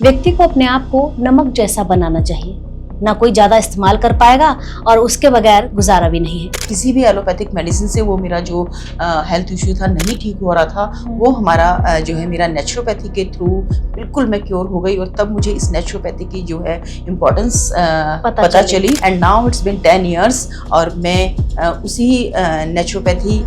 व्यक्ति को अपने आप को नमक जैसा बनाना चाहिए, ना कोई ज्यादा इस्तेमाल कर पाएगा और उसके बगैर गुजारा भी नहीं है। किसी भी एलोपैथिक मेडिसिन से वो मेरा जो हेल्थ इश्यू था नहीं ठीक हो रहा था, वो हमारा जो है मेरा नेचुरोपैथी के थ्रू बिल्कुल मैं क्योर हो गई। और तब मुझे इस नेचुरोपैथी की जो है इम्पोर्टेंस पता चली। And now it's been 10 years और मैं उसी नेचुरोपैथी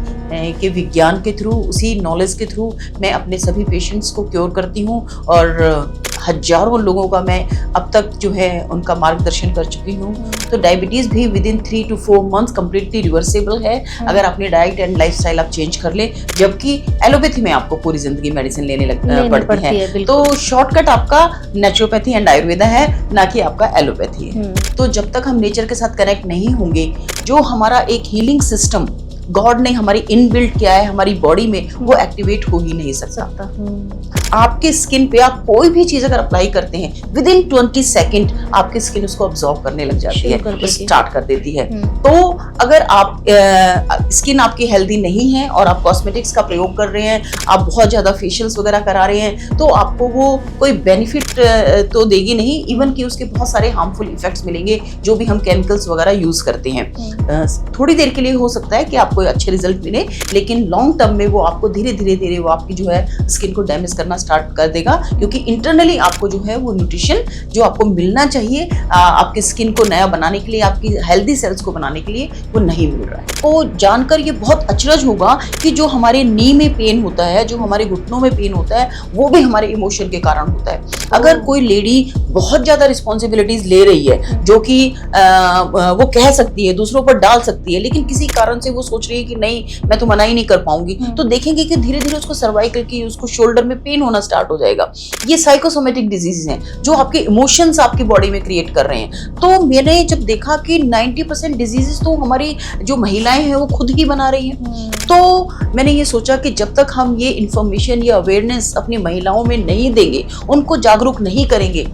के विज्ञान के थ्रू, उसी नॉलेज के थ्रू मैं अपने सभी पेशेंट्स को क्योर करती हूँ और हजारों लोगों का मैं अब तक जो है उनका मार्गदर्शन कर चुकी हूँ। तो डायबिटीज़ भी with in 3 to 4 months completely reversible है अगर अपनी डाइट एंड लाइफस्टाइल आप चेंज कर ले, जबकि एलोपैथी में आपको पूरी जिंदगी मेडिसिन लेने पड़ती है। तो शॉर्टकट आपका नेचुरोपैथी एंड आयुर्वेदा है, ना कि आपका एलोपैथी है। तो जब तक हम नेचर के साथ कनेक्ट नहीं होंगे, जो हमारा एक हीलिंग सिस्टम गॉड ने हमारी इनबिल्ट किया है हमारी बॉडी में, वो एक्टिवेट हो ही नहीं सकता। आपके स्किन पे आप कोई भी चीज अगर अप्लाई करते हैं, विद इन 20 सेकेंड आपकी स्किन उसको ऑब्जॉर्व करने लग जाती है, स्टार्ट कर देती है। तो अगर आप स्किन आपकी हेल्दी नहीं है और आप कॉस्मेटिक्स का प्रयोग कर रहे हैं, आप बहुत ज्यादा फेशियल्स वगैरह करा रहे हैं, तो आपको वो कोई बेनिफिट तो देगी नहीं, इवन कि उसके बहुत सारे हार्मफुल इफेक्ट्स मिलेंगे जो भी हम केमिकल्स वगैरह यूज करते हैं। थोड़ी देर के लिए हो सकता है कि आपको अच्छे रिजल्ट मिले, लेकिन लॉन्ग टर्म में वो आपको धीरे धीरे वो आपकी जो है स्किन को डैमेज करना स्टार्ट कर देगा, क्योंकि इंटरनली आपको जो है वो न्यूट्रिशन जो आपको मिलना चाहिए आपके स्किन को नया बनाने के लिए, आपकी हेल्दी सेल्स को बनाने के लिए, वो नहीं मिल रहा है। तो जानकर ये बहुत अचरज होगा कि जो हमारे नी में पेन होता है, जो हमारे घुटनों में पेन होता है, वो भी हमारे इमोशन के कारण होता है। अगर कोई लेडी बहुत ज्यादा रिस्पॉन्सिबिलिटीज ले रही है, जो कि वो कह सकती है, दूसरों पर डाल सकती है, लेकिन किसी कारण से वो सोच रही है कि नहीं मैं तो मना ही नहीं कर पाऊंगी, तो देखेंगे कि धीरे धीरे उसको सर्वाइकल की, उसको शोल्डर में पेन होना स्टार्ट हो जाएगा। ये साइकोसोमेटिक डिजीज हैं जो आपके इमोशंस आपकी बॉडी में क्रिएट कर रहे हैं। तो मैंने जब देखा कि 90% डिजीजेस तो हमारी जो महिलाएं हैं वो खुद ही बना रही हैं, तो मैंने ये सोचा कि जब तक हम ये इंफॉर्मेशन या अवेयरनेस अपनी महिलाओं में नहीं देंगे, उनको जागरूक नहीं करेंगे,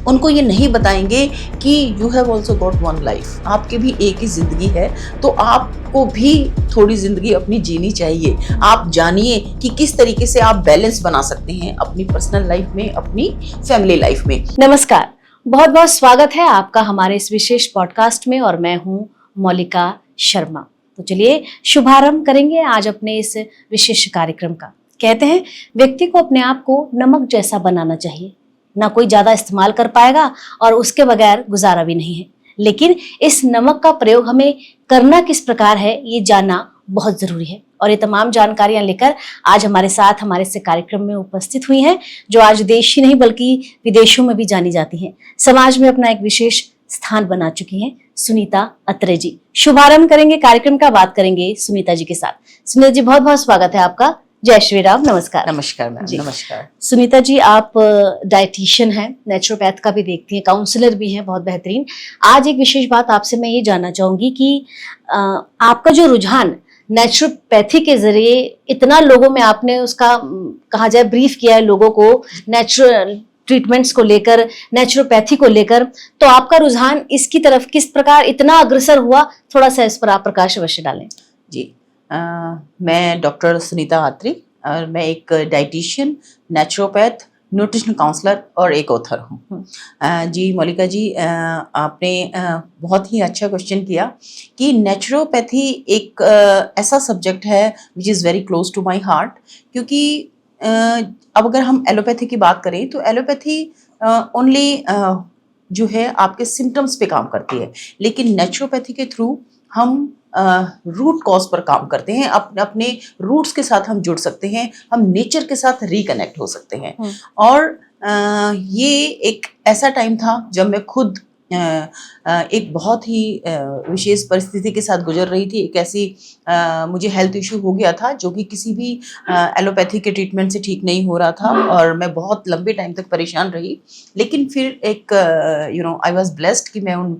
उनको ये नहीं बताएंगे कि you have also got one life, आपकी भी एक ही जिंदगी है, तो आपको भी थोड़ी जिंदगी अपनी जीनी चाहिए। आप जानिए कि किस तरीके से आप बैलेंस बना सकते हैं अपनी पर्सनल लाइफ में, अपनी फैमिली लाइफ में। नमस्कार, बहुत बहुत स्वागत है आपका हमारे इस विशेष पॉडकास्ट में और मैं हूँ मौलिका शर्मा। तो चलिए शुभारंभ करेंगे आज अपने इस विशेष कार्यक्रम का। कहते हैं व्यक्ति को अपने आप को नमक जैसा बनाना चाहिए, ना कोई ज्यादा इस्तेमाल कर पाएगा और उसके बगैर गुजारा भी नहीं है। लेकिन इस नमक का प्रयोग हमें करना किस प्रकार है, ये जानना बहुत जरूरी है। और ये तमाम जानकारियां लेकर आज हमारे साथ हमारे इस कार्यक्रम में उपस्थित हुई हैं, जो आज देश ही नहीं बल्कि विदेशों में भी जानी जाती हैं, समाज में अपना एक विशेष स्थान बना चुकी हैं, सुनीता अत्रे जी। शुभारंभ करेंगे कार्यक्रम का, बात करेंगे सुनीता जी के साथ। सुनीता जी, बहुत बहुत स्वागत है आपका। जय श्री राम। नमस्कार। नमस्कार मैम। नमस्कार सुनीता जी, आप डाइटिशियन हैं, नेचुरोपैथ का भी देखती हैं, काउंसलर भी हैं, बहुत बेहतरीन। आज एक विशेष बात आपसे मैं ये जानना चाहूंगी कि आपका जो रुझान नेचुरोपैथी के जरिए इतना लोगों में आपने उसका कहा जाए ब्रीफ किया है लोगों को नेचुरल ट्रीटमेंट्स को लेकर, नेचुरोपैथी को लेकर, तो आपका रुझान इसकी तरफ किस प्रकार इतना अग्रसर हुआ, थोड़ा सा इस पर आप प्रकाश अवश्य डालें। जी, मैं डॉक्टर सुनीता अत्री और मैं एक डाइटिशियन, नेचुरोपैथ, न्यूट्रिशन काउंसलर और एक ऑथर हूँ। जी मौलिका जी, आपने बहुत ही अच्छा क्वेश्चन किया कि नेचुरोपैथी एक ऐसा सब्जेक्ट है which is very close to my heart, क्योंकि अब अगर हम एलोपैथी की बात करें तो एलोपैथी ओनली जो है आपके सिम्टम्स पे काम करती है, लेकिन नेचुरोपैथी के थ्रू हम रूट कॉज पर काम करते हैं, अपने रूट्स के साथ हम जुड़ सकते हैं, हम नेचर के साथ रिकनेक्ट हो सकते हैं। और ये एक ऐसा टाइम था जब मैं खुद एक बहुत ही विशेष परिस्थिति के साथ गुजर रही थी। एक ऐसी मुझे हेल्थ इशू हो गया था जो कि किसी भी एलोपैथी के ट्रीटमेंट से ठीक नहीं हो रहा था और मैं बहुत लंबे टाइम तक परेशान रही। लेकिन फिर एक आई वाज ब्लेस्ड कि मैं उन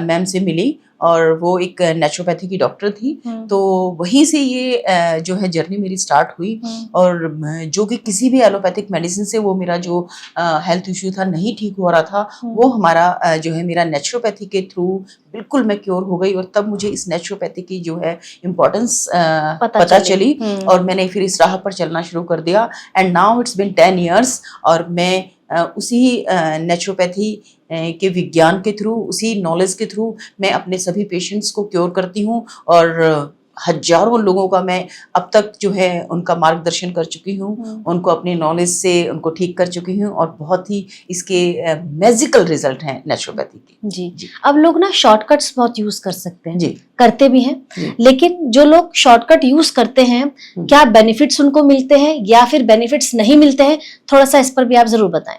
मैम से मिली और वो एक नेचुरोपैथी की डॉक्टर थी, तो वहीं से ये जो है जर्नी मेरी स्टार्ट हुई। और जो कि किसी भी एलोपैथिक मेडिसिन से वो मेरा जो हेल्थ इश्यू था नहीं ठीक हो रहा था, वो हमारा जो है मेरा नेचुरोपैथी के थ्रू बिल्कुल मैं क्योर हो गई। और तब मुझे इस नेचुरोपैथी की जो है इम्पोर्टेंस पता चली और मैंने फिर इस राह पर चलना शुरू कर दिया। And now it's been 10 years और मैं उसी नेचुरोपैथी के विज्ञान के थ्रू, उसी नॉलेज के थ्रू मैं अपने सभी पेशेंट्स को क्योर करती हूँ और हजारों लोगों का मैं अब तक जो है उनका मार्गदर्शन कर चुकी हूँ, उनको अपनी नॉलेज से उनको ठीक कर चुकी हूँ और बहुत ही इसके मैजिकल रिजल्ट हैं नेचुरोपैथी के। जी। अब लोग ना शॉर्टकट्स बहुत यूज कर सकते हैं, जी, करते भी हैं, जी। लेकिन जो लोग शॉर्टकट यूज करते हैं क्या बेनिफिट्स उनको मिलते हैं या फिर बेनिफिट्स नहीं मिलते हैं? थोड़ा सा इस पर भी आप जरूर बताएं।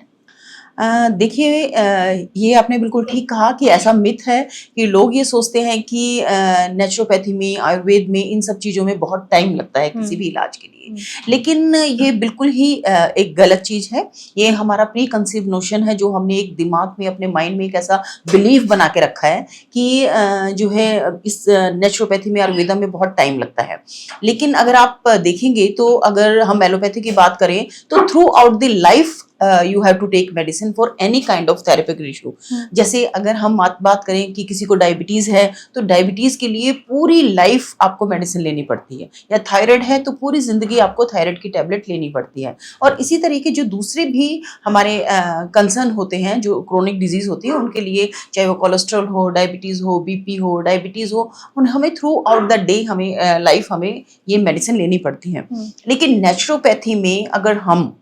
देखिए, ये आपने बिल्कुल ठीक कहा कि ऐसा मिथ है कि लोग ये सोचते हैं कि नेचुरोपैथी में, आयुर्वेद में, इन सब चीज़ों में बहुत टाइम लगता है किसी भी इलाज के लिए, लेकिन ये बिल्कुल ही एक गलत चीज़ है। ये हमारा प्री कंसीव नोशन है जो हमने एक दिमाग में, अपने माइंड में एक ऐसा बिलीव बना के रखा है कि जो है इस नेचुरोपैथी में, आयुर्वेदा में बहुत टाइम लगता है। लेकिन अगर आप देखेंगे तो अगर हम एलोपैथी की बात करें तो through out the life you have to take medicine for any kind of therapeutic issue। जैसे अगर हम बात करें कि किसी को डायबिटीज है तो डायबिटीज के लिए पूरी लाइफ आपको मेडिसिन लेनी पड़ती है, या थायराइड है तो पूरी जिंदगी आपको थायराइड की टैबलेट लेनी पड़ती है। और इसी तरीके जो दूसरे भी हमारे कंसर्न होते हैं, जो क्रोनिक डिजीज होती है, उनके लिए चाहे वो कोलेस्ट्रॉल हो, डायबिटीज हो, बीपी हो, डायबिटीज हो, हमें थ्रू आउट द डे हमें लाइफ हमें ये मेडिसिन लेनी पड़ती है। लेकिन नेचुरोपैथी में अगर हम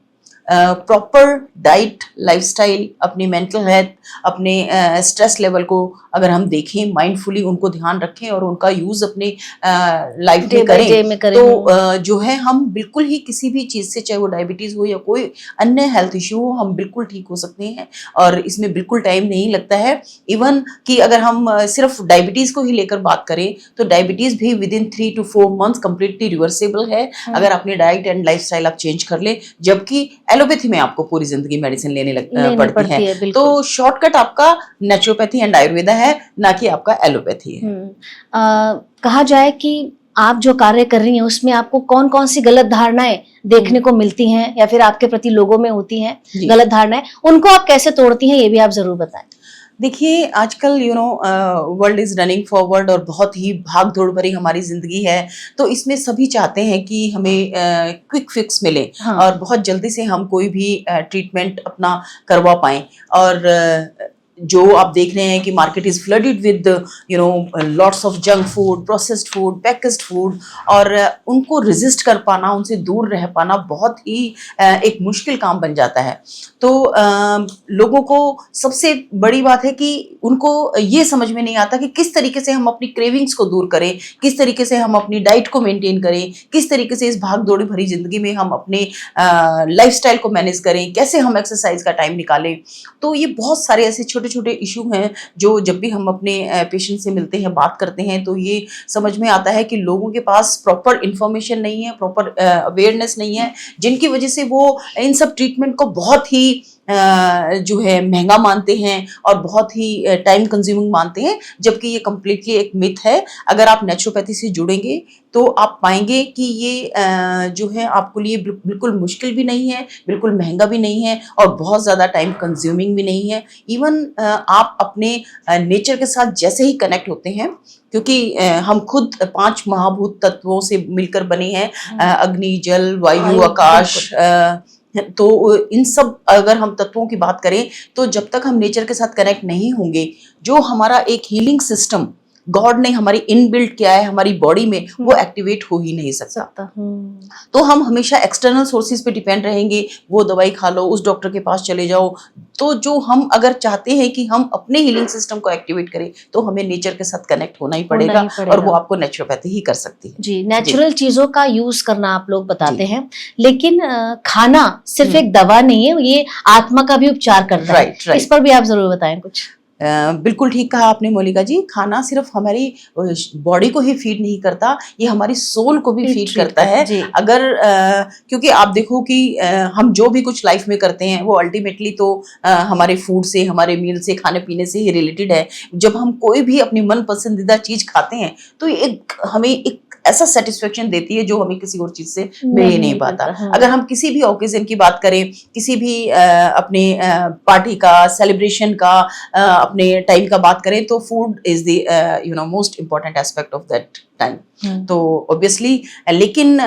प्रॉपर डाइट, लाइफस्टाइल, अपनी मेंटल हेल्थ, अपने स्ट्रेस लेवल को अगर हम देखें, माइंडफुली उनको ध्यान रखें और उनका यूज अपने लाइफ में करें तो जो है हम बिल्कुल ही किसी भी चीज़ से, चाहे वो डायबिटीज़ हो या कोई अन्य हेल्थ इश्यू हो, हम बिल्कुल ठीक हो सकते हैं और इसमें बिल्कुल टाइम नहीं लगता है। इवन कि अगर हम सिर्फ डायबिटीज़ को ही लेकर बात करें तो डायबिटीज़ भी with in 3 to 4 months completely reversible है अगर अपने डाइट एंड लाइफस्टाइल आप चेंज कर ले, जबकि एलोपैथी में आपको पूरी जिंदगी मेडिसिन लेने पड़ती है। तो शॉर्टकट आपका नेचुरोपैथी एंड आयुर्वेदा है, ना कि आपका एलोपैथी है। कहा जाए कि आप जो कार्य कर रही हैं उसमें आपको कौन कौन सी गलत धारणाएं देखने को मिलती हैं या फिर आपके प्रति लोगों में होती हैं गलत धारणाएं, उनको आप कैसे तोड़ती हैं, ये भी आप जरूर बताएं। देखिए, आजकल वर्ल्ड इज रनिंग फॉरवर्ड और बहुत ही भाग दौड़ भरी हमारी जिंदगी है, तो इसमें सभी चाहते हैं कि हमें क्विक फिक्स मिले और बहुत जल्दी से हम कोई भी ट्रीटमेंट अपना करवा पाएं। और जो आप देख रहे हैं कि market is flooded with lots of junk food, processed food, packaged food, और उनको रेजिस्ट कर पाना, उनसे दूर रह पाना बहुत ही एक मुश्किल काम बन जाता है। तो लोगों को सबसे बड़ी बात है कि उनको ये समझ में नहीं आता कि किस तरीके से हम अपनी क्रेविंग्स को दूर करें, किस तरीके से हम अपनी डाइट को मेंटेन करें, किस तरीके से इस भाग दौड़ी भरी जिंदगी में हम अपने लाइफस्टाइल को मैनेज करें, कैसे हम एक्सरसाइज का टाइम निकालें। तो ये बहुत सारे ऐसे छोटे छोटे इशू हैं जो जब भी हम अपने पेशेंट से मिलते हैं, बात करते हैं, तो ये समझ में आता है कि लोगों के पास प्रॉपर इंफॉर्मेशन नहीं है, प्रॉपर अवेयरनेस नहीं है, जिनकी वजह से वो इन सब ट्रीटमेंट को बहुत ही जो है महंगा मानते हैं और बहुत ही टाइम कंज्यूमिंग मानते हैं, जबकि ये कम्प्लीटली एक मिथ है। अगर आप नेचुरोपैथी से जुड़ेंगे तो आप पाएंगे कि ये जो है आपके लिए बिल्कुल मुश्किल भी नहीं है, बिल्कुल महंगा भी नहीं है और बहुत ज़्यादा टाइम कंज्यूमिंग भी नहीं है। इवन आप अपने नेचर के साथ जैसे ही कनेक्ट होते हैं, क्योंकि हम खुद 5 महाभूत तत्वों से मिलकर बने हैं, अग्नि, जल, वायु, आकाश, तो इन सब अगर हम तत्वों की बात करें तो जब तक हम नेचर के साथ कनेक्ट नहीं होंगे, जो हमारा एक हीलिंग सिस्टम गॉड ने हमारी इनबिल्ट किया है हमारी बॉडी में, वो एक्टिवेट हो ही नहीं सकता। तो हम हमेशा एक्सटर्नल सोर्सेज पे डिपेंड रहेंगे, वो दवाई खा लो, उस डॉक्टर के पास चले जाओ। तो जो हम अगर चाहते हैं कि हम अपने हीलिंग सिस्टम को एक्टिवेट करें तो हमें नेचर के साथ कनेक्ट होना ही पड़ेगा और वो आपको नेचुरोपैथी ही कर सकती है। जी, नेचुरल चीजों का यूज करना आप लोग बताते हैं, लेकिन खाना सिर्फ एक दवा नहीं है, ये आत्मा का भी उपचार करता है। इस पर भी आप जरूर बताएं कुछ। बिल्कुल ठीक कहा आपने मोलिका जी। खाना सिर्फ हमारी बॉडी को ही फीड नहीं करता, ये हमारी सोल को भी फीड करता है। अगर क्योंकि आप देखो कि हम जो भी कुछ लाइफ में करते हैं वो अल्टीमेटली तो हमारे फूड से, हमारे मील से, खाने पीने से ही रिलेटेड है। जब हम कोई भी अपनी मन पसंदीदा चीज खाते हैं तो हमें एक ऐसा सेटिस्फेक्शन देती है जो हमें किसी और चीज से मिल ही नहीं पाता। अगर हम किसी भी ओकेजन की बात करें, किसी भी अपने पार्टी का, सेलिब्रेशन का, अपने टाइम का बात करें, तो food is the most important aspect of that time. तो ऑब्वियसली, लेकिन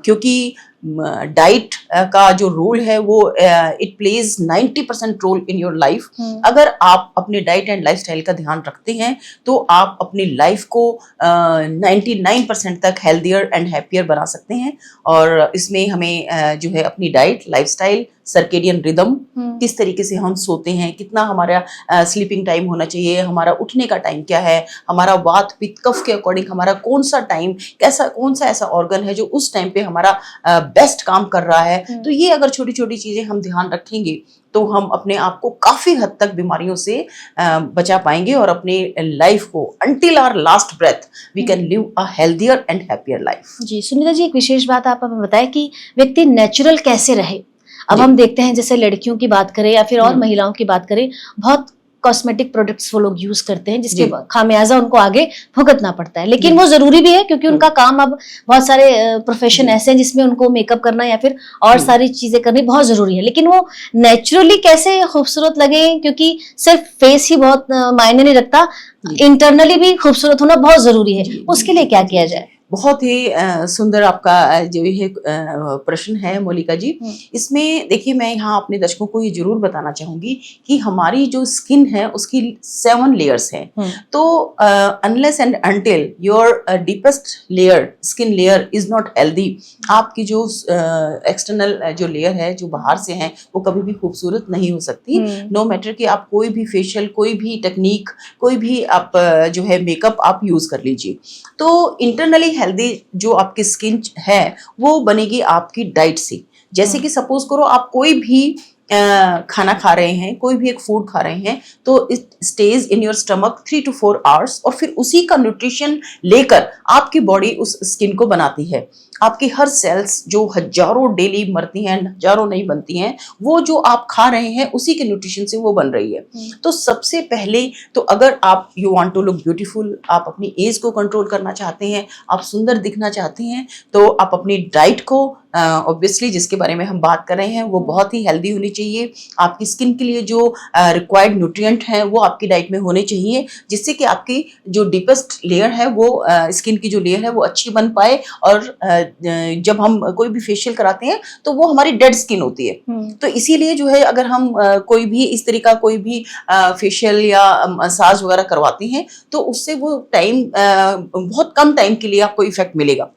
क्योंकि डाइट का जो रोल है वो it plays 90% role in your life. अगर आप अपने डाइट एंड लाइफस्टाइल का ध्यान रखते हैं तो आप अपनी लाइफ को 99% तक हेल्दियर एंड हैप्पियर बना सकते हैं। और इसमें हमें जो है अपनी डाइट, लाइफस्टाइल, सर्केडियन रिदम, किस तरीके से हम सोते हैं, कितना हमारा स्लीपिंग टाइम होना चाहिए, हमारा उठने का टाइम क्या है, हमारा वात पित्त कफ के अकॉर्डिंग हमारा कौन सा टाइम, कौन सा ऐसा ऑर्गन है जो उस टाइम पे हमारा बेस्ट काम कर रहा है। तो ये अगर छोटी छोटी चीजें हम ध्यान रखेंगे तो हम अपने आप को काफी हद तक बीमारियों से बचा पाएंगे और अपनी लाइफ को until our last breath we can live a healthier and happier life. जी सुनीता जी, एक विशेष बात आप हमें बताएं कि व्यक्ति नेचुरल कैसे रहे। अब हम देखते हैं जैसे लड़कियों की बात करें या फिर और महिलाओं की बात करें, बहुत कॉस्मेटिक प्रोडक्ट्स वो लोग यूज करते हैं जिसके खामियाजा उनको आगे भुगतना पड़ता है, लेकिन वो जरूरी भी है क्योंकि उनका काम, अब बहुत सारे प्रोफेशन ऐसे हैं जिसमें उनको मेकअप करना या फिर और सारी चीजें करनी बहुत जरूरी है, लेकिन वो नेचुरली कैसे खूबसूरत लगे, क्योंकि सिर्फ फेस ही बहुत मायने नहीं रखता, इंटरनली भी खूबसूरत होना बहुत जरूरी है। उसके लिए क्या किया जाए? बहुत ही सुंदर आपका जो ये प्रश्न है मौलिका जी। इसमें देखिए, मैं यहाँ अपने दर्शकों को ये जरूर बताना चाहूंगी कि हमारी जो स्किन है उसकी 7 लेयर्स हैं। तो unless and until your deepest layer, skin layer is not healthy, आपकी जो एक्सटर्नल जो लेयर है जो बाहर से है वो कभी भी खूबसूरत नहीं हो सकती। नो मैटर कि आप कोई भी फेशियल, कोई भी टेक्निक, कोई भी आप जो है मेकअप आप यूज कर लीजिए, तो इंटरनली हेल्दी जो आपकी स्किन है वो बनेगी आपकी डाइट से। जैसे कि सपोज करो आप कोई भी खाना खा रहे हैं, कोई भी एक फूड खा रहे हैं, तो it stage in your stomach 3 to 4 hours और फिर उसी का न्यूट्रिशन लेकर आपकी बॉडी उस स्किन को बनाती है। आपकी हर सेल्स जो हजारों डेली मरती हैं, हजारों नहीं बनती हैं, वो जो आप खा रहे हैं उसी के न्यूट्रिशन से वो बन रही है। तो सबसे पहले तो अगर आप you want to look beautiful, आप अपनी एज को कंट्रोल करना चाहते हैं, आप सुंदर दिखना चाहते हैं, तो आप अपनी डाइट को ऑब्वियसली जिसके बारे में हम बात कर रहे हैं वो बहुत ही हेल्दी होनी चाहिए। आपकी स्किन के लिए जो रिक्वायर्ड न्यूट्रिएंट हैं वो आपकी डाइट में होने चाहिए, जिससे कि आपकी जो डीपेस्ट लेयर है वो स्किन की जो लेयर है वो अच्छी बन पाए। और जब हम कोई भी फेशियल कराते हैं तो वो हमारी डेड स्किन होती है। तो इसीलिए जो है अगर हम कोई भी इस तरीका कोई भी फेशियल या मसाज वगैरह करवाते हैं तो उससे वो टाइम बहुत कम टाइम के लिए आपको इफेक्ट मिलेगा।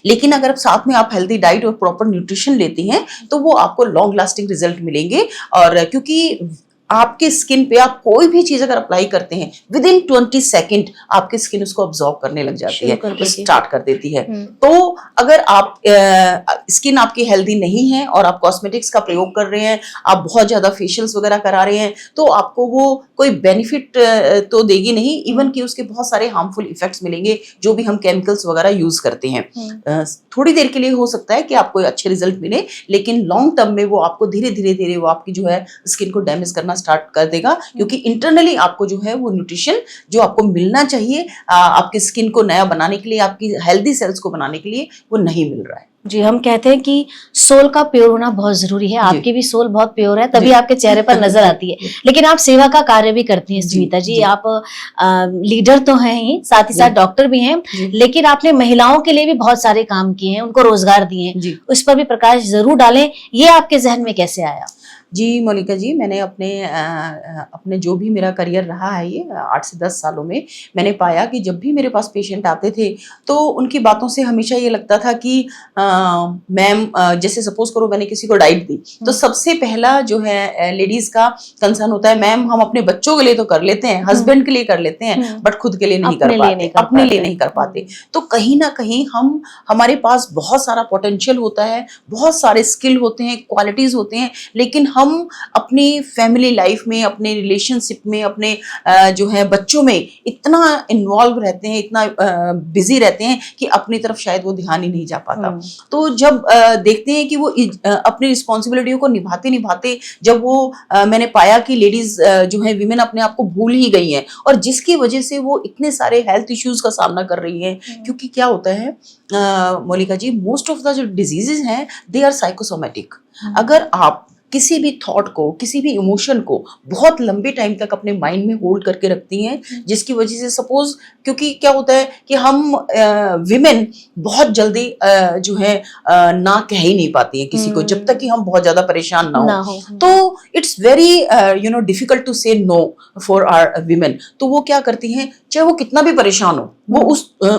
लेकिन अगर साथ में आप हेल्दी डाइट और प्रॉपर न्यूट्रिशन लेते हैं तो वो आपको लॉन्ग लास्टिंग रिजल्ट मिलेंगे। और क्योंकि आपके स्किन पे आप कोई भी चीज अगर अप्लाई करते हैं विद इन 20 सेकेंड आपकी स्किन उसको ऑब्जॉर्व करने लग जाती है, तो स्टार्ट कर देती है। तो अगर आप स्किन आपकी हेल्दी नहीं है और आप कॉस्मेटिक्स का प्रयोग कर रहे हैं, आप बहुत ज्यादा फेशियल्स वगैरह करा रहे हैं, तो आपको वो कोई बेनिफिट तो देगी नहीं, इवन कि उसके बहुत सारे हार्मफुल इफेक्ट्स मिलेंगे जो भी हम केमिकल्स वगैरह यूज करते हैं। थोड़ी देर के लिए हो सकता है कि आपको अच्छे रिजल्ट मिले, लेकिन लॉन्ग टर्म में वो आपको धीरे धीरे वो आपकी जो है स्किन को डैमेज करना स्टार्ट कर देगा, क्योंकि इंटरनली आपको जो है वो न्यूट्रिशन जो आपको मिलना चाहिए आपकी स्किन को नया बनाने के लिए, आपकी हेल्दी सेल्स को बनाने के लिए, वो नहीं मिल रहा है। जी, हम कहते हैं कि सोल का प्योर होना बहुत जरूरी है। आपकी भी सोल बहुत प्योर है, तभी आपके चेहरे पर नजर आती है। लेकिन आप सेवा का कार्य भी करती हैं सुनीता जी। आप लीडर तो हैं ही, साथ ही साथ डॉक्टर भी हैं, लेकिन आपने महिलाओं के लिए भी बहुत सारे काम किए हैं, उनको रोजगार दिए हैं, उस पर भी प्रकाश जरूर डालें। ये आपके जहन में कैसे आया? जी मौलिका जी, मैंने अपने जो भी मेरा करियर रहा है ये 8 से 10 सालों में, मैंने पाया कि जब भी मेरे पास पेशेंट आते थे तो उनकी बातों से हमेशा ये लगता था कि मैम, जैसे सपोज करो मैंने किसी को डाइट दी तो सबसे पहला जो है लेडीज का कंसर्न होता है, मैम हम अपने बच्चों के लिए तो कर लेते हैं, हस्बैंड के लिए कर लेते हैं, बट खुद के लिए नहीं कर पाते, अपने लिए नहीं कर पाते। तो कहीं ना कहीं हमारे पास बहुत सारा पोटेंशियल होता है, बहुत सारे स्किल होते हैं, क्वालिटीज होते हैं, लेकिन हम अपनी फैमिली लाइफ में, अपने रिलेशनशिप में, अपने जो है बच्चों में इतना इन्वॉल्व रहते हैं, इतना बिजी रहते हैं कि अपनी तरफ शायद वो ध्यान ही नहीं जा पाता। तो जब देखते हैं कि वो अपनी रिस्पॉन्सिबिलिटियों को निभाते निभाते जब वो मैंने पाया कि लेडीज जो है विमेन अपने आप को भूल ही गई हैं, और जिसकी वजह से वो इतने सारे हेल्थ इश्यूज का सामना कर रही हैं। क्योंकि क्या होता है मौलिका जी, मोस्ट ऑफ द जो डिजीजेज हैं दे आर साइकोसोमेटिक। अगर आप किसी भी थॉट को, किसी भी इमोशन को बहुत लंबे टाइम तक अपने माइंड में होल्ड करके रखती हैं, जिसकी वजह से सपोज, क्योंकि क्या होता है कि हम विमेन बहुत जल्दी जो है ना कह ही नहीं पाती है किसी को, जब तक कि हम बहुत ज्यादा परेशान ना हो। तो इट्स वेरी डिफिकल्ट टू से नो फॉर आवर विमेन। तो वो क्या करती हैं, चाहे वो कितना भी परेशान हो, वो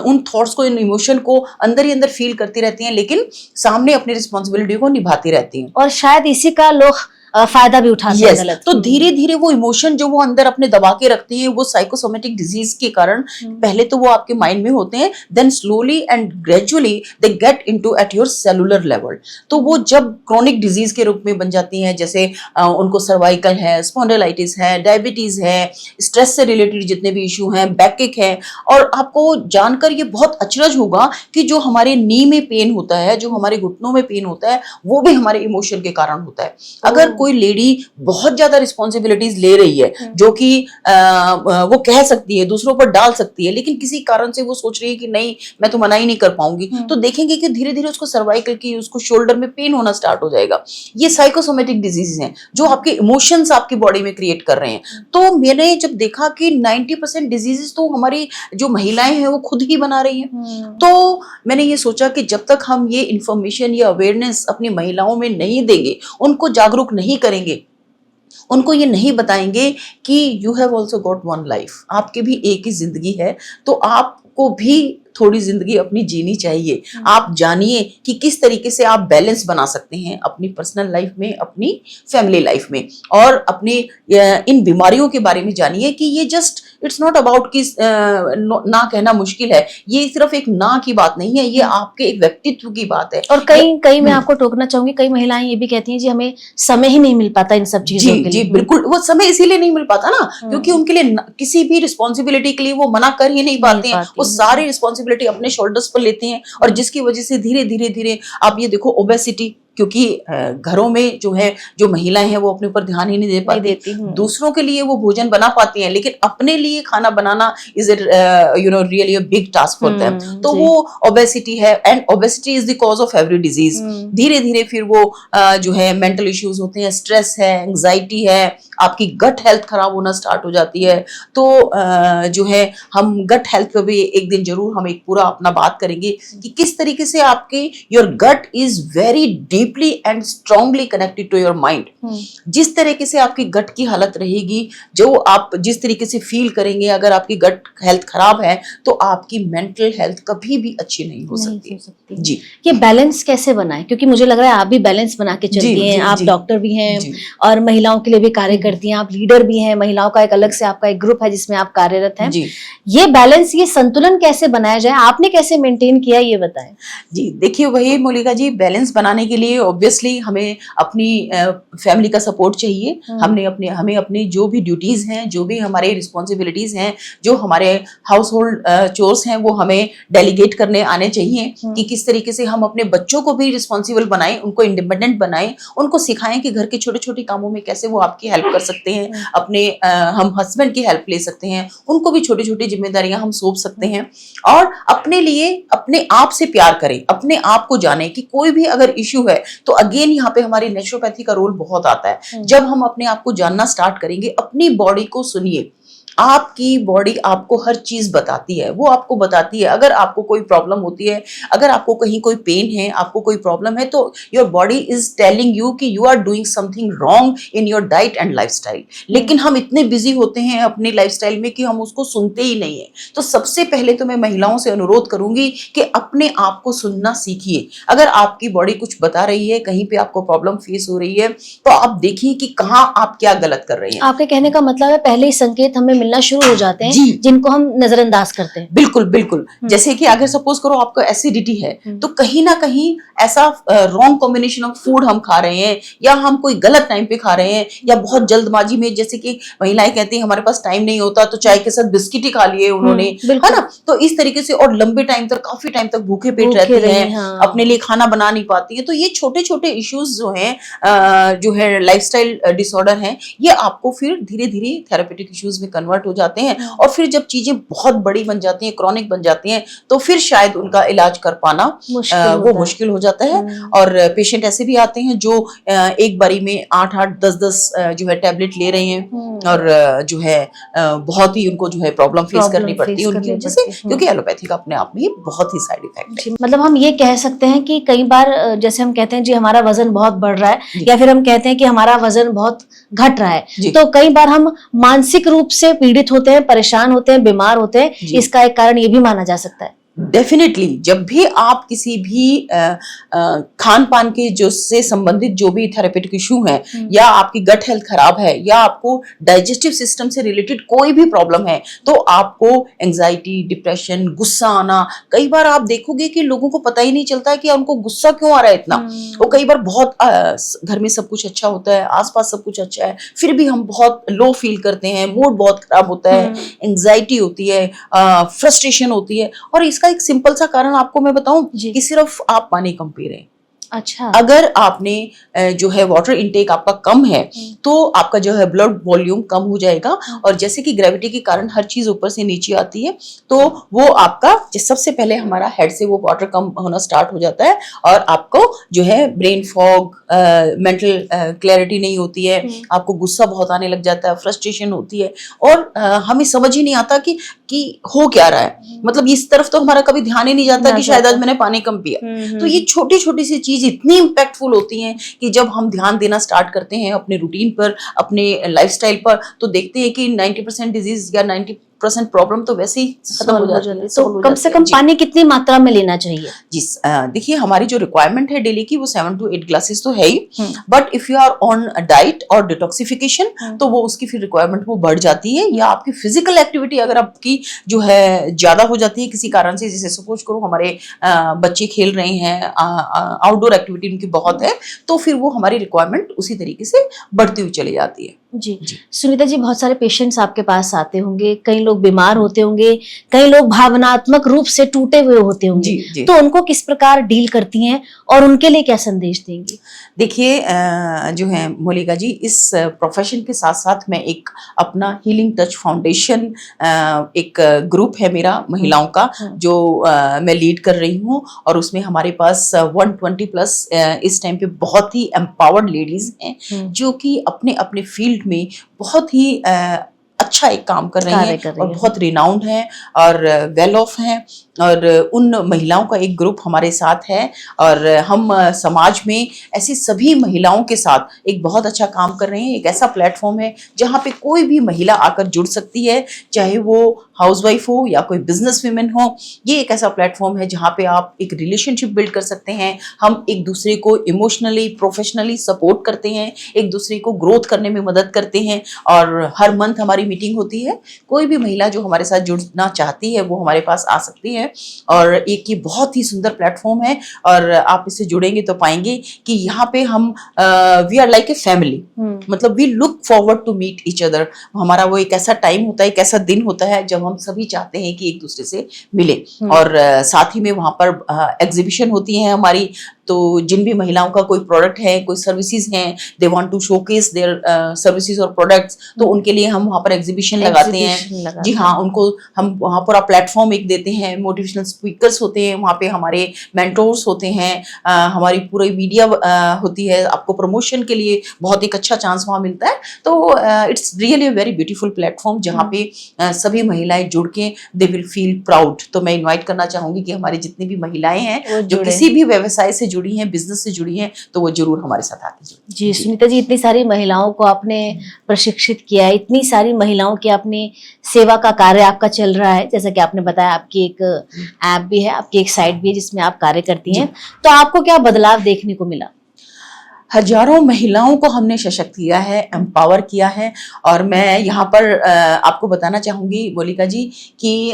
उन थॉट्स को, इन इमोशन को अंदर ही अंदर फील करती रहती हैं, लेकिन सामने अपनी रिस्पॉन्सिबिलिटी को निभाती रहती हैं। और शायद इसी का लोग फायदा भी उठाते हैं गलत। तो धीरे धीरे वो इमोशन जो वो अंदर अपने दबा के रखती हैं, वो साइकोसोमेटिक डिजीज के कारण पहले तो वो आपके माइंड में होते हैं, then slowly and gradually they get into at your cellular level. तो वो जब क्रोनिक डिजीज के रूप में बन जाती हैं, जैसे उनको सर्वाइकल है, स्पॉन्डिलाइटिस है, डायबिटीज है, स्ट्रेस से रिलेटेड जितने भी इशू हैं, बैकएक है। और आपको जानकर ये बहुत अचरज होगा कि जो हमारे नी में पेन होता है, जो हमारे घुटनों में पेन होता है, वो भी हमारे इमोशन के कारण होता है। अगर कोई लेडी बहुत ज्यादा रिस्पॉन्सिबिलिटीज ले रही है, जो कि वो कह सकती है, दूसरों पर डाल सकती है, लेकिन किसी कारण से वो सोच रही है कि नहीं मैं तो मना ही नहीं कर पाऊंगी, तो देखेंगे कि धीरे धीरे उसको सर्वाइकल की, उसको शोल्डर में पेन होना स्टार्ट हो जाएगा। ये साइकोसोमेटिक डिजीज हैं जो आपके इमोशंस आपकी बॉडी में क्रिएट कर रहे हैं। तो मैंने जब देखा कि 90% डिजीजेस तो हमारी जो महिलाएं हैं वो खुद ही बना रही हैं, तो मैंने ये सोचा कि जब तक हम ये इंफॉर्मेशन, ये अवेयरनेस अपनी महिलाओं में नहीं देंगे, उनको जागरूक नहीं करेंगे, उनको ये नहीं बताएंगे कि you have also got one life, आपकी भी एक ही जिंदगी है, तो आपको भी थोड़ी जिंदगी अपनी जीनी चाहिए। आप जानिए कि किस तरीके से आप बैलेंस बना सकते हैं अपनी पर्सनल लाइफ में, अपनी फैमिली लाइफ में, और अपनी इन बीमारियों के बारे में जानिए कि ये जस्ट इट्स नॉट अबाउट कि ना कहना मुश्किल है, ये सिर्फ एक ना की बात नहीं है, ये आपके एक व्यक्तित्व की बात है। और कई मैं आपको टोकना चाहूंगी, कई महिलाएं ये भी कहती हैं जी हमें समय ही नहीं मिल पाता इन सब चीजों के लिए। जी बिल्कुल, वो समय इसीलिए नहीं मिल पाता ना, क्योंकि उनके लिए किसी भी रिस्पॉन्सिबिलिटी के लिए वो मना कर ही नहीं पाते हैं, वो सारी रिस्पॉन्सिबिलिटी अपने शोल्डर्स पर लेते हैं, और जिसकी वजह से धीरे धीरे धीरे आप ये देखो ओबेसिटी, क्योंकि घरों में जो है, जो महिलाएं हैं वो अपने ऊपर ध्यान ही नहीं दे पाती, दूसरों के लिए वो भोजन बना पाती हैं, लेकिन अपने लिए खाना बनाना is really a big task for them. तो वो ओबेसिटी है, and obesity is the cause of every disease. धीरे धीरे फिर वो जो है मेंटल इश्यूज होते हैं, स्ट्रेस है, एंग्जाइटी है, आपकी गट हेल्थ खराब होना स्टार्ट हो जाती है। तो जो है हम गट हेल्थ पे भी एक दिन जरूर हम एक पूरा अपना बात करेंगे कि किस तरीके से आपके your gut is very deeply and strongly connected to your mind. जिस तरीके से आपकी गट की हालत रहेगी, जो आप जिस तरीके से फील करेंगे, अगर आपकी गट हेल्थ खराब है तो आपकी मेंटल हेल्थ कभी भी अच्छी नहीं हो सकती। जी, ये बैलेंस कैसे बनाए, क्योंकि मुझे लग रहा है आप भी बैलेंस बना के चलती हैं, आप डॉक्टर भी हैं और महिलाओं के लिए भी कार्य करती हैं, आप लीडर भी हैं, महिलाओं का एक अलग से आपका एक ग्रुप है जिसमें आप कार्यरत हैं। ये बैलेंस, ये संतुलन कैसे बनाया जाए, आपने कैसे मेंटेन किया, ये बताएं। जी देखिए, वही मोलिका जी, बैलेंस बनाने के लिए ऑब्वियसली हमें अपनी फैमिली का सपोर्ट चाहिए। हमें अपनी जो भी ड्यूटीज हैं, जो भी हमारे रिस्पॉन्सिबिलिटीज हैं, जो हमारे हाउस होल्ड चोर्स हैं, वो हमें डेलीगेट करने आने चाहिए कि किस तरीके से हम अपने बच्चों को भी रिस्पॉन्सिबल बनाएं, उनको इंडिपेंडेंट बनाएं, उनको सिखाएं कि घर के छोटे छोटे कामों में कैसे वो आपकी हेल्प कर सकते हैं, अपने हम हस्बैंड की हेल्प ले सकते हैं, उनको भी छोटी छोटी जिम्मेदारियां हम सौंप सकते हैं। और अपने लिए अपने आप से प्यार करें, अपने आप को जाने कि कोई भी अगर इश्यू है तो अगेन यहाँ पे हमारी नेचुरोपैथी का रोल बहुत आता है। जब हम अपने आप को जानना स्टार्ट करेंगे, अपनी बॉडी को सुनिए, आपकी बॉडी आपको हर चीज बताती है, वो आपको बताती है। अगर आपको कोई प्रॉब्लम होती है, अगर आपको कहीं कोई पेन है, आपको कोई प्रॉब्लम है, तो your body is telling you कि you are doing something wrong in your diet and lifestyle. लेकिन हम इतने बिजी होते हैं अपने लाइफस्टाइल में कि हम उसको सुनते ही नहीं है। तो सबसे पहले तो मैं महिलाओं से अनुरोध करूंगी कि अपने आप को सुनना सीखिए। अगर आपकी बॉडी कुछ बता रही है, कहीं पे आपको प्रॉब्लम फेस हो रही है, तो आप देखिए कि कहाँ आप क्या गलत कर रहे हैं। आपके कहने का मतलब है पहले ही संकेत हमें मिलना शुरू हो जाते हैं जिनको हम नजरअंदाज करते हैं। बिल्कुल बिल्कुल। जैसे कि अगर सपोज करो आपको एसिडिटी है, तो कहीं ना कहीं ऐसा रॉन्ग कॉम्बिनेशन ऑफ फूड हम खा रहे हैं, या हम कोई गलत टाइम पे खा रहे हैं, या बहुत जल्दबाजी में, जैसे कि महिलाएं कहती हैं हमारे पास टाइम नहीं होता तो चाय के साथ बिस्किट ही खा लिए उन्होंने, है ना। तो इस तरीके से, और लंबे टाइम तक, काफी टाइम तक भूखे पेट रहते हैं, अपने लिए खाना बना नहीं पाती है। तो ये छोटे छोटे इश्यूज जो है लाइफस्टाइल डिसऑर्डर हैं, ये आपको फिर धीरे धीरे थेरेपेटिक इश्यूज में कन्वर्ट हर्ट हो जाते हैं, और फिर जब चीजें बहुत बड़ी बन जाती हैं, क्रॉनिक बन जाती हैं, तो फिर शायद उनका इलाज कर पाना वो मुश्किल हो जाता है। और पेशेंट ऐसे भी आते हैं जो एक बारी में 8-8, 10-10 जो है टैबलेट ले रहे हैं, और जो है बहुत ही उनको जो है प्रॉब्लम फेस करनी पड़ती है उनकी वजह से, क्योंकि एलोपैथी का अपने आप में बहुत ही साइड इफेक्ट है। मतलब हम ये कह सकते हैं कि कई बार जैसे हम कहते हैं जी हमारा वजन बहुत बढ़ रहा है, या फिर हम कहते हैं कि हमारा वजन बहुत घट रहा है, तो कई बार हम मानसिक रूप से पीड़ित होते हैं, परेशान होते हैं, बीमार होते हैं, इसका एक कारण ये भी माना जा सकता है। डेफिनेटली जब भी आप किसी भी खान पान के जो से संबंधित जो भी थेरेपेटिक इशू है, या आपकी गट हेल्थ खराब है, या आपको डाइजेस्टिव सिस्टम से रिलेटेड कोई भी प्रॉब्लम है, तो आपको एंजाइटी, डिप्रेशन, गुस्सा आना, कई बार आप देखोगे कि लोगों को पता ही नहीं चलता है कि उनको गुस्सा क्यों आ रहा है इतना। वो कई बार बहुत घर में सब कुछ अच्छा होता है, आसपास सब कुछ अच्छा है, फिर भी हम बहुत लो फील करते हैं, मूड बहुत खराब होता है, एंजाइटी होती है, फ्रस्ट्रेशन होती है। और इसका एक सिंपल सा कारण आपको मैं बताऊं कि सिर्फ आप पानी कम पी रहे हैं। अच्छा, अगर आपने जो है वाटर इनटेक आपका कम है, तो आपका जो है ब्लड वॉल्यूम कम हो जाएगा, और जैसे कि ग्रेविटी के कारण हर चीज ऊपर से नीचे आती है, तो वो आपका सबसे पहले हमारा हेड से वो वाटर कम होना स्टार्ट हो जाता है, और आपको जो है ब्रेन फॉग, मेंटल क्लैरिटी नहीं होती है, आपको गुस्सा बहुत आने लग जाता है, फ्रस्ट्रेशन होती है, और हमें समझ ही नहीं आता कि हो क्या रहा है। मतलब इस तरफ तो हमारा कभी ध्यान ही नहीं जाता कि शायद आज मैंने पानी कम पिया। तो ये छोटी छोटी सी चीज इतनी इम्पैक्टफुल होती हैं कि जब हम ध्यान देना स्टार्ट करते हैं अपने रूटीन पर, अपने लाइफस्टाइल पर, तो देखते हैं कि 90% डिजीज या 90% प्रॉब्लम तो वैसे ही खत्म हो जाती है। तो कम से कम पानी कितनी मात्रा में लेना चाहिए? जी, देखिए हमारी जो रिक्वायरमेंट है डेली की वो 7 to 8 ग्लासेस तो है ही, but if you are on diet और डिटॉक्सिफिकेशन, तो वो उसकी फिर रिक्वायरमेंट वो बढ़ जाती है। या आपकी फिजिकल एक्टिविटी अगर आपकी जो है ज्यादा हो जाती है किसी कारण से, जैसे सपोज करो हमारे बच्चे खेल रहे हैं, आउटडोर एक्टिविटी उनकी बहुत है, तो फिर वो हमारी रिक्वायरमेंट उसी तरीके से बढ़ती हुई चली जाती है। जी सुनीता जी, बहुत सारे पेशेंट्स आपके पास आते होंगे, कई लोग बीमार होते होंगे, कई लोग भावनात्मक रूप से टूटे हुए होते होंगे, जी। तो उनको किस प्रकार डील करती हैं और उनके लिए क्या संदेश देंगी? देखिए जो है मोलिका जी, इस प्रोफेशन के साथ साथ मैं एक अपना हीलिंग टच फाउंडेशन एक ग्रुप है मेरा महिलाओं का, जो मैं लीड कर रही हूँ, और उसमें हमारे पास 120+ इस टाइम पे बहुत ही एम्पावर्ड लेडीज हैं, जो कि अपने अपने फील्ड में बहुत ही अच्छा एक काम कर रही हैं, और बहुत रिनाउंड हैं और वेल ऑफ हैं, और उन महिलाओं का एक ग्रुप हमारे साथ है, और हम समाज में ऐसी सभी महिलाओं के साथ एक बहुत अच्छा काम कर रहे हैं। एक ऐसा प्लेटफॉर्म है जहाँ पे कोई भी महिला आकर जुड़ सकती है, चाहे वो हाउसवाइफ हो या कोई बिजनेस वुमेन हो। ये एक ऐसा प्लेटफॉर्म है जहाँ पे आप एक रिलेशनशिप बिल्ड कर सकते हैं। हम एक दूसरे को इमोशनली, प्रोफेशनली सपोर्ट करते हैं, एक दूसरे को ग्रोथ करने में मदद करते हैं, और हर मंथ हमारी मीटिंग होती है। कोई भी महिला जो हमारे साथ जुड़ना चाहती है वो हमारे पास आ सकती है, और एक ये बहुत ही सुंदर प्लेटफॉर्म है, और आप इससे जुड़ेंगे तो पाएंगे कि यहाँ पे हम we are like a family, मतलब we look forward to meet each other. हमारा वो एक ऐसा टाइम होता है, एक ऐसा दिन होता है जब हम सभी चाहते हैं कि एक दूसरे से मिले, और साथ ही में वहाँ पर एग्जीबिशन होती है हमारी। तो जिन भी महिलाओं का कोई प्रोडक्ट है, कोई सर्विसेज हैं, they want to showcase their services और प्रोडक्ट्स, तो उनके लिए हम वहाँ पर एग्जीबिशन लगाते हैं। जी हाँ, उनको हम वहाँ पर प्लेटफॉर्म एक देते हैं, मोटिवेशनल स्पीकर्स होते हैं वहाँ पे, हमारे मेंटोर्स होते हैं, हमारी पूरी मीडिया होती है, आपको प्रमोशन के लिए बहुत एक अच्छा चांस वहाँ मिलता है। तो it's really very beautiful platform जहाँ पे सभी महिलाएं जुड़ के दे विल फील प्राउड। तो मैं इन्वाइट करना चाहूंगी कि हमारी जितनी भी महिलाएं हैं जो किसी भी व्यवसाय से जुड़ी हैं, बिजनेस से जुड़ी हैं, तो वो जरूर हमारे साथ आके जुड़े। जी सुनीता जी, इतनी सारी महिलाओं को आपने प्रशिक्षित किया है, इतनी सारी महिलाओं की आपने सेवा का कार्य आपका चल रहा है, जैसा कि आपने बताया आपकी एक ऐप भी है, आपकी एक साइट भी है जिसमें आप कार्य करती हैं, तो आपको क्या बदलाव देखने को मिला? हजारों महिलाओं को हमने सशक्त किया है, एम्पावर किया है। और मैं यहाँ पर आपको बताना चाहूँगी मोलिका जी कि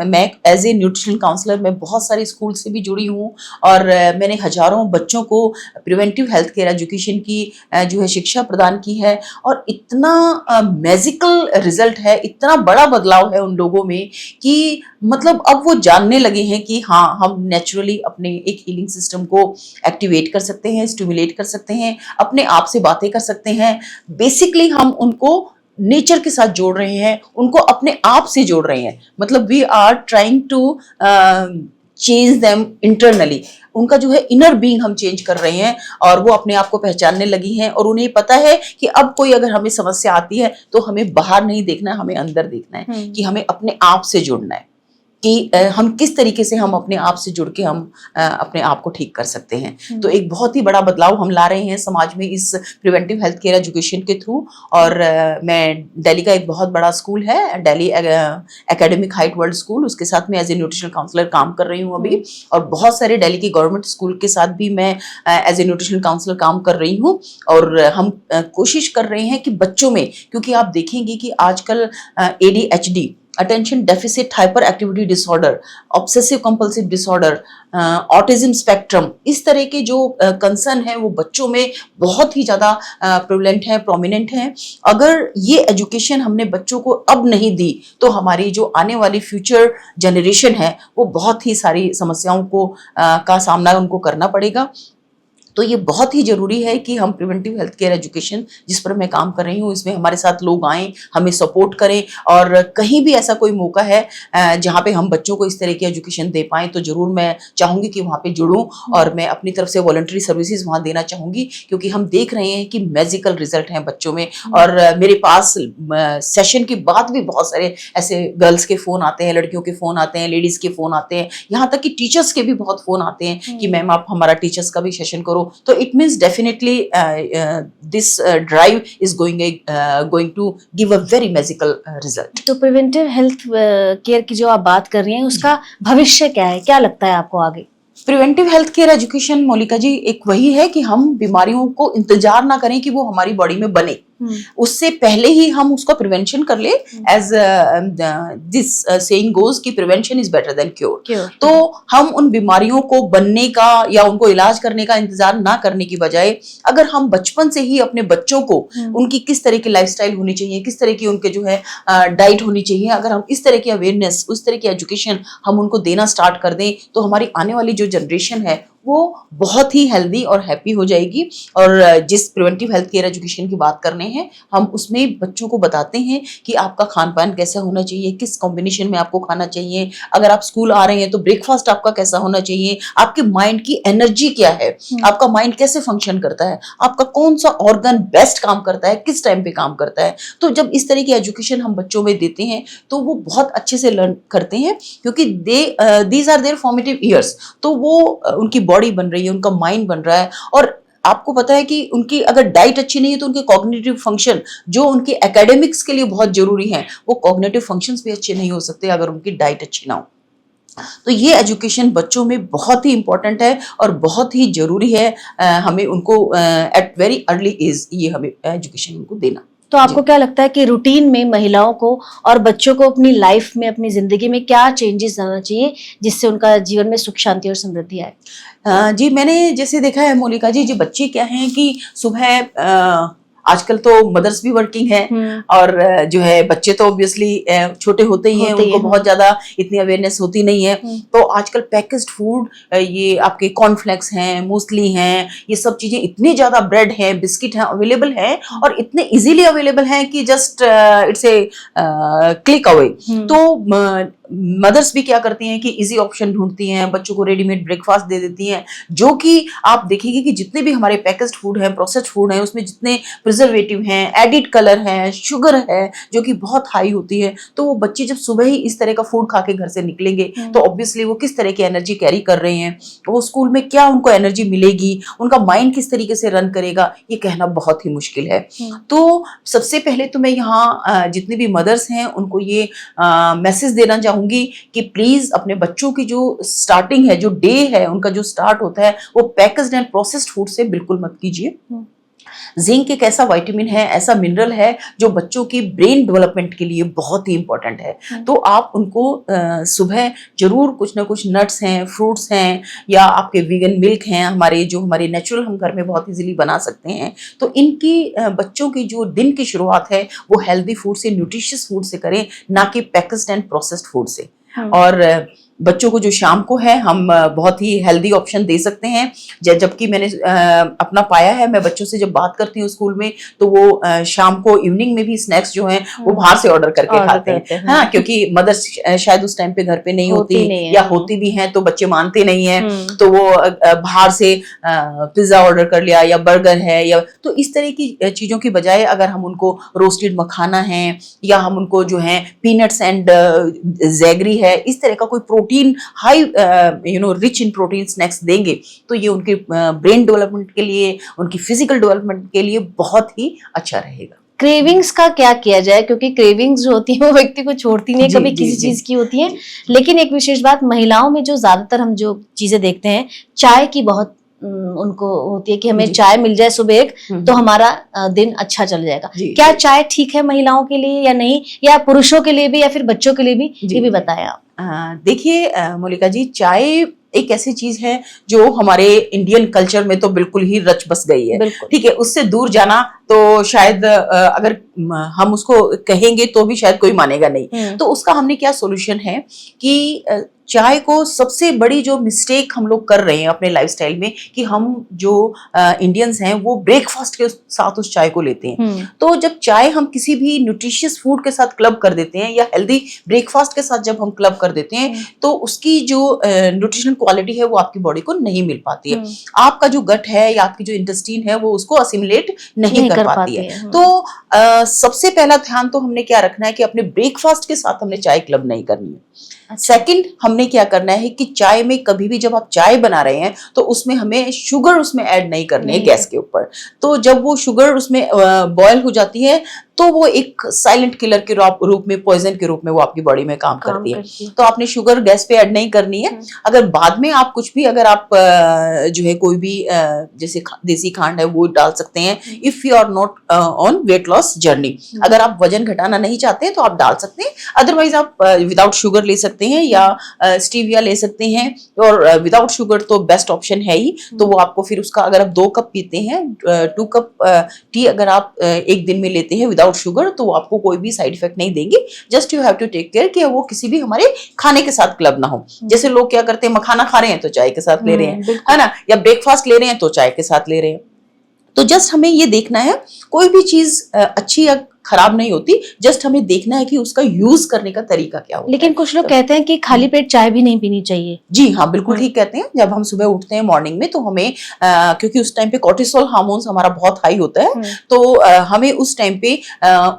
मैं एज ए न्यूट्रिशन काउंसलर मैं बहुत सारे स्कूल से भी जुड़ी हूँ, और मैंने हजारों बच्चों को प्रिवेंटिव हेल्थ केयर एजुकेशन की जो है शिक्षा प्रदान की है, और इतना मैजिकल रिजल्ट है, इतना बड़ा बदलाव है उन लोगों में कि मतलब अब वो जानने लगे हैं कि हाँ, हम नेचुरली अपने एक हीलिंग सिस्टम को एक्टिवेट कर सकते हैं, स्टिमुलेट कर सकते हैं, अपने आप से बातें कर सकते हैं। बेसिकली हम उनको नेचर के साथ जोड़ रहे हैं, उनको अपने आप से जोड़ रहे हैं। मतलब we are trying to change them internally, उनका जो है इनर बीइंग हम चेंज कर रहे हैं और वो अपने आप को पहचानने लगी हैं और उन्हें पता है कि अब कोई अगर हमें समस्या आती है तो हमें बाहर नहीं देखना है, हमें अंदर देखना है कि हमें अपने आप से जुड़ना है कि हम किस तरीके से हम अपने आप से जुड़ के हम अपने आप को ठीक कर सकते हैं। तो एक बहुत ही बड़ा बदलाव हम ला रहे हैं समाज में इस प्रिवेंटिव हेल्थ केयर एजुकेशन के थ्रू। और मैं दिल्ली का एक बहुत बड़ा स्कूल है, Delhi academic height world school, उसके साथ में एज ए न्यूट्रिशनल काउंसलर काम कर रही हूँ अभी। और बहुत सारे दिल्ली की गवर्नमेंट स्कूल के साथ भी मैं एज ए न्यूट्रिशनल काउंसलर काम कर रही हूँ। और हम कोशिश कर रहे हैं कि बच्चों में, क्योंकि आप देखेंगे कि आजकल ADHD, attention deficit hyper activity disorder, obsessive compulsive disorder, autism spectrum, इस तरह के जो कंसर्न है वो बच्चों में बहुत ही ज़्यादा प्रेवलेंट है, प्रोमिनेंट है। अगर ये एजुकेशन हमने बच्चों को अब नहीं दी तो हमारी जो आने वाली फ्यूचर जनरेशन है वो बहुत ही सारी समस्याओं को का सामना उनको करना पड़ेगा। तो ये बहुत ही ज़रूरी है कि हम प्रिवेंटिव हेल्थ केयर एजुकेशन जिस पर मैं काम कर रही हूँ इसमें हमारे साथ लोग आएँ, हमें सपोर्ट करें। और कहीं भी ऐसा कोई मौका है जहाँ पे हम बच्चों को इस तरह की एजुकेशन दे पाएँ तो ज़रूर मैं चाहूँगी कि वहाँ पे जुड़ूँ और मैं अपनी तरफ से वॉलंटरी सर्विसेज वहाँ देना चाहूँगी, क्योंकि हम देख रहे हैं कि मैजिकल रिजल्ट हैं बच्चों में। और मेरे पास सेशन के बाद भी बहुत सारे ऐसे गर्ल्स के फ़ोन आते हैं, लड़कियों के फ़ोन आते हैं, लेडीज़ के फ़ोन आते हैं, यहाँ तक कि टीचर्स के भी बहुत फ़ोन आते हैं कि मैम आप हमारा टीचर्स का भी सेशन करो। तो it means definitely this drive is going to give a very magical result. तो प्रिवेंटिव हेल्थ केयर की जो आप बात कर रही हैं उसका भविष्य क्या है, क्या लगता है आपको आगे? Preventive health care education Maulika ji एक वही है कि हम बीमारियों को इंतजार ना करें कि वो हमारी बॉडी में बने, उससे पहले ही हम उसका प्रिवेंशन कर ले। एज दिस सेइंग गोज कि prevention is better than cure. तो हम उन बीमारियों को बनने का या उनको इलाज करने का इंतजार ना करने की बजाय अगर हम बचपन से ही अपने बच्चों को उनकी किस तरह की लाइफस्टाइल होनी चाहिए, किस तरह की उनके जो है डाइट होनी चाहिए, अगर हम इस तरह की अवेयरनेस, उस तरह की एजुकेशन हम उनको देना स्टार्ट कर दें तो हमारी आने वाली जो जनरेशन है वो बहुत ही हेल्दी और हैप्पी हो जाएगी। और जिस प्रिवेंटिव हेल्थ केयर एजुकेशन की बात करने हैं हम उसमें बच्चों को बताते हैं कि आपका खान पान कैसा होना चाहिए, किस कॉम्बिनेशन में आपको खाना चाहिए, अगर आप स्कूल आ रहे हैं तो ब्रेकफास्ट आपका कैसा होना चाहिए, आपके माइंड की एनर्जी क्या है, आपका माइंड कैसे फंक्शन करता है, आपका कौन सा ऑर्गन बेस्ट काम करता है, किस टाइम पे काम करता है। तो जब इस तरह की एजुकेशन हम बच्चों में देते हैं तो वो बहुत अच्छे से लर्न करते हैं, क्योंकि these are their formative years. तो वो उनकी बॉडी बन रही है, उनका माइंड बन रहा है। और आपको पता है कि उनकी अगर डाइट अच्छी नहीं है तो उनके कॉग्निटिव फंक्शन जो उनके एकेडमिक्स के लिए बहुत जरूरी हैं वो कॉग्निटिव फंक्शंस भी अच्छे नहीं हो सकते अगर उनकी डाइट अच्छी ना हो। तो ये एजुकेशन बच्चों में बहुत ही इंपॉर्टेंट है और बहुत ही जरूरी है हमें उनको एट वेरी अर्ली एज ये हमें एजुकेशन उनको देना। तो आपको क्या लगता है कि रूटीन में महिलाओं को और बच्चों को अपनी लाइफ में, अपनी जिंदगी में क्या चेंजेस आना चाहिए जिससे उनका जीवन में सुख शांति और समृद्धि आए? जी मैंने जैसे देखा है मौलिका जी, जो बच्चे क्या हैं कि सुबह आजकल तो मदर्स भी वर्किंग है और जो है बच्चे तो ऑब्वियसली छोटे होते ही हैं, उनको बहुत ज्यादा इतनी अवेयरनेस होती नहीं है। तो आजकल पैकेज्ड फूड, ये आपके कॉर्नफ्लेक्स हैं, मूसली हैं, ये सब चीजें इतनी ज्यादा, ब्रेड है, बिस्किट है, अवेलेबल है और इतने इजीली अवेलेबल हैं कि just it's a click away. तो मदर्स भी क्या करती हैं कि इजी ऑप्शन ढूंढती हैं, बच्चों को रेडीमेड ब्रेकफास्ट दे देती हैं, जो कि आप देखेंगे कि जितने भी हमारे पैकेज्ड फूड हैं, प्रोसेस्ड फूड हैं, उसमें जितने प्रिजर्वेटिव हैं, एडिड कलर है, शुगर है जो कि बहुत हाई होती है। तो वो बच्चे जब सुबह ही इस तरह का फूड खा के घर से निकलेंगे तो ऑब्वियसली वो किस तरह की एनर्जी कैरी कर रहे हैं, वो स्कूल में क्या उनको एनर्जी मिलेगी, उनका माइंड किस तरीके से रन करेगा, ये कहना बहुत ही मुश्किल है। तो सबसे पहले तो मैं यहाँ जितने भी मदर्स हैं उनको ये मैसेज देना चाहूंगी कि प्लीज अपने बच्चों की जो स्टार्टिंग है, जो डे है उनका जो स्टार्ट होता है वो पैकेज्ड एंड प्रोसेस्ड फूड से बिल्कुल मत कीजिए। जिंक एक ऐसा विटामिन है, ऐसा मिनरल है जो बच्चों की ब्रेन डेवलपमेंट के लिए बहुत ही इंपॉर्टेंट है। तो आप उनको सुबह जरूर कुछ ना कुछ नट्स हैं, फ्रूट्स हैं या आपके वीगन मिल्क हैं, हमारे नेचुरल हम घर में बहुत इजीली बना सकते हैं। तो इनकी बच्चों की जो दिन की शुरुआत है वो हेल्दी फूड से, न्यूट्रिशियस फूड से करें, ना कि पैकेज्ड एंड प्रोसेस्ड फूड से। और बच्चों को जो शाम को है हम बहुत ही हेल्दी ऑप्शन दे सकते हैं। जबकि मैंने अपना पाया है, मैं बच्चों से जब बात करती हूँ स्कूल में तो वो शाम को इवनिंग में भी स्नैक्स जो हैं वो बाहर से ऑर्डर करके खाते हैं। हाँ, क्योंकि मदर्स शायद उस टाइम पे घर पे नहीं होती या होती भी हैं तो बच्चे मानते नहीं है, तो वो बाहर से पिज्जा ऑर्डर कर लिया या बर्गर है, या तो इस तरह की चीजों की बजाय अगर हम उनको रोस्टेड मखाना है या हम उनको जो है पीनट्स एंड जैगरी है, इस तरह का कोई protein high rich in protein snacks देंगे तो ये उनके ब्रेन डेवलपमेंट के लिए, उनकी फिजिकल डेवलपमेंट के लिए बहुत ही अच्छा रहेगा। क्रेविंग्स का क्या किया जाए, क्योंकि क्रेविंग्स जो होती है वो व्यक्ति को छोड़ती नहीं, कभी किसी चीज की होती है। लेकिन एक विशेष बात, महिलाओं में जो ज्यादातर हम जो चीजें देखते हैं, चाय की बहुत उनको होती है कि हमें चाय मिल जाए सुबह एक तो हमारा दिन अच्छा चल जाएगा। क्या चाय ठीक है महिलाओं के लिए या नहीं, या पुरुषों के लिए भी या फिर बच्चों के लिए भी, ये भी बताएं आप। देखिए मोलिका जी, चाय एक ऐसी चीज है जो हमारे इंडियन कल्चर में तो बिल्कुल ही रच बस गई है। ठीक है, उससे दूर जाना तो शायद अगर हम उसको कहेंगे तो भी शायद कोई मानेगा नहीं। तो उसका हमने क्या सोल्यूशन है कि चाय को, सबसे बड़ी जो मिस्टेक हम लोग कर रहे हैं अपने लाइफस्टाइल में कि हम जो इंडियंस हैं वो ब्रेकफास्ट के साथ उस चाय को लेते हैं। तो जब चाय हम किसी भी न्यूट्रिशियस फूड के साथ क्लब कर देते हैं या हेल्दी ब्रेकफास्ट के साथ जब हम क्लब कर देते हैं तो उसकी जो न्यूट्रिशनल क्वालिटी है वो आपकी बॉडी को नहीं मिल पाती है। आपका जो गट है या आपकी जो इंटेस्टाइन है वो उसको असिमिलेट नहीं कर पाती है। तो सबसे पहला ध्यान तो हमने क्या रखना है कि अपने ब्रेकफास्ट के साथ हमने चाय क्लब नहीं करनी है। सेकंड, हमने क्या करना है कि चाय में कभी भी जब आप चाय बना रहे हैं तो उसमें हमें शुगर उसमें ऐड नहीं करनी है गैस के ऊपर। तो जब वो शुगर उसमें बॉयल हो जाती है तो वो एक साइलेंट किलर के रूप में, पॉइजन के रूप में वो आपकी बॉडी में काम करती है। तो आपने शुगर गैस पे ऐड नहीं करनी है। अगर बाद में आप कुछ भी, अगर आप जो है कोई भी जैसे देसी खांड है वो डाल सकते हैं, if you are not on weight loss journey. अगर आप वजन घटाना नहीं चाहते हैं तो आप डाल सकते हैं, अदरवाइज आप विदाउट शुगर ले सकते हैं या स्टीविया ले सकते हैं। और विदाउट शुगर तो बेस्ट ऑप्शन है ही। तो वो आपको फिर उसका, अगर आप 2 कप पीते हैं, 2 कप टी अगर आप एक दिन में लेते हैं विदाउट शुगर, तो आपको कोई भी साइड इफेक्ट नहीं देंगे। Just you have to take care कि वो किसी भी हमारे खाने के साथ क्लब ना हो। जैसे लोग क्या करते हैं, मखाना खा रहे हैं तो चाय के साथ ले रहे हैं, है ना, या ब्रेकफास्ट ले रहे हैं तो चाय के साथ ले रहे हैं। तो जस्ट हमें ये देखना है, कोई भी चीज अच्छी या खराब नहीं होती, जस्ट हमें देखना है कि उसका यूज करने का तरीका क्या होता है। लेकिन कुछ लोग कहते हैं कि खाली पेट चाय भी नहीं पीनी चाहिए। जी हाँ, बिल्कुल ठीक कहते हैं। जब हम सुबह उठते हैं मॉर्निंग में तो हमें क्योंकि उस टाइम पे कोर्टिसोल हार्मोन्स हमारा बहुत हाई होता है, तो हमें उस टाइम पे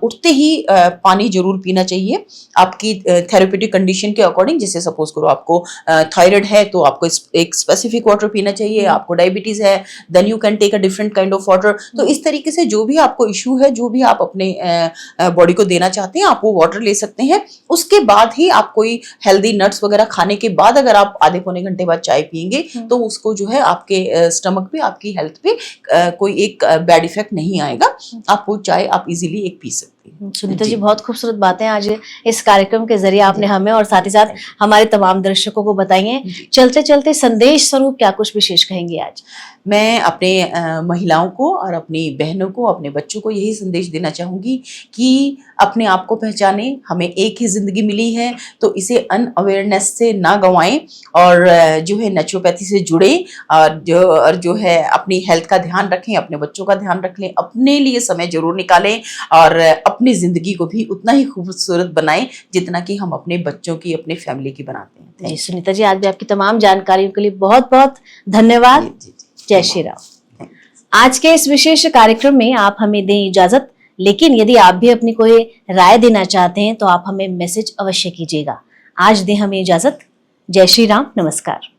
उठते ही पानी जरूर पीना चाहिए आपकी थेरेप्यूटिक कंडीशन के अकॉर्डिंग। जैसे सपोज करो आपको थायराइड है तो आपको एक स्पेसिफिक वाटर पीना चाहिए, आपको डायबिटीज है then you can take a different kind of water. तो इस तरीके से जो भी आपको इश्यू है, जो भी आप अपने बॉडी को देना चाहते हैं, आप वो वाटर ले सकते हैं। उसके बाद ही आप कोई हेल्दी नट्स वगैरह खाने के बाद अगर आप आधे पौने घंटे बाद चाय पियेंगे तो उसको जो है आपके स्टमक पे, आपकी हेल्थ पे कोई एक बैड इफेक्ट नहीं आएगा। आप वो चाय आप इजीली एक पी सकते हैं। सुनीता जी, बहुत खूबसूरत बातें आज इस कार्यक्रम के जरिए आपने हमें और साथ ही साथ हमारे तमाम दर्शकों को बताई हैं। चलते चलते संदेश स्वरूप क्या कुछ विशेष कहेंगे आज? मैं अपने महिलाओं को और अपनी बहनों को, अपने बच्चों को यही संदेश देना चाहूंगी कि अपने आप को पहचाने। हमें एक ही जिंदगी मिली है तो इसे अनअवेयरनेस से ना गंवाएं और जो है नेचुरोपैथी से जुड़े और जो है अपनी हेल्थ का ध्यान रखें, अपने बच्चों का ध्यान रख लें, अपने लिए समय जरूर निकालें और अपनी जिंदगी को भी उतना ही खूबसूरत बनाएं जितना कि हम अपने बच्चों की, अपने फैमिली की बनाते हैं। जी सुनीता जी, आज भी आपकी तमाम जानकारियों के लिए बहुत बहुत धन्यवाद। जय श्री राम। आज के इस विशेष कार्यक्रम में आप हमें दें इजाजत, लेकिन यदि आप भी अपनी कोई राय देना चाहते हैं तो आप हमें मैसेज अवश्य कीजिएगा। आज दें हमें इजाजत। जय श्री राम, नमस्कार।